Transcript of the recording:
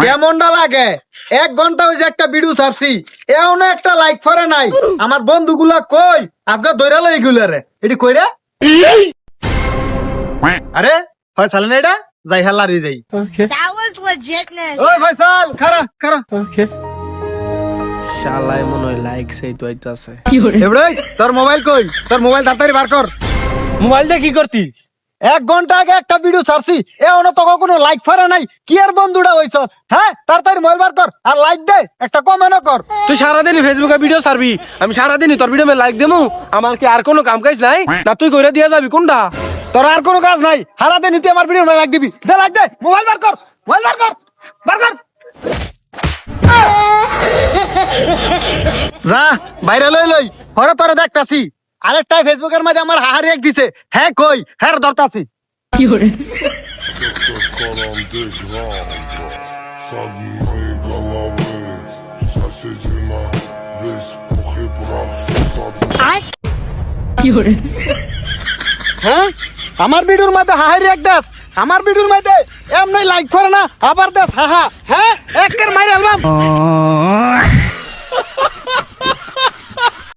কেমনটা লাগে? 1 ঘন্টা হয়েছে একটা ভিডিও ছাড়ছি, এমন একটা লাইক করে নাই। আমার বন্ধুগুলা কই আজকে দৈরা লই এগুলারে, এটি কইরা আরে ফয়সাল না এটা যাই হালারি যাই। That was legitness. ওই ফয়সাল খারা খারা শালাই মনে হয় লাইক সেই তো আইতাছে। এবড়ে তোর মোবাইল কই? তোর মোবাইল তাড়াতাড়ি বার কর। মোবাইল দিয়ে কি করতি? 1 ঘন্টা আগে একটা ভিডিও ছাড়ছি, এখনো তো কোনো লাইক ফরে নাই। কি আর বন্ধুটা হইছ? হ্যাঁ তাড়াতাড়ি মোবাইল বার কর আর লাইক দে, একটা কমেন্টও কর। তুই সারাদিনই ফেসবুকে ভিডিও ছাড়বি, আমি সারাদিনই তোর ভিডিও লাইক দেবো। আমার কি আর কোনো কাম কাজ নাই? না তুই কইরা দিয়া যাবি কোনটা? তোর আর কোনো কাজ নাই, সারাদিন তুই আমার ভিডিও লাইক দিবি। দে লাইক দে, মোবাইল বার কর, মোবাইল বার কর, বার কর। যা বাইরে লই লই, পরে তোরে দেখতাছি। আরেকটাই ফেসবুকের মাঝে আমার হাহারি এক দিছে, হ্যাঁ কই হ্যাঁ ধরতাছি। Sabe moje головы, соседи на весь пух и прах, sabe. হ্যাঁ আমার ভিডিওর মধ্যে হাহারি এক দাস, আমার ভিডিওর মধ্যে এমনি লাইক করে না, আবার দাস হাহা। হ্যাঁ একের মাইরে অ্যালবাম।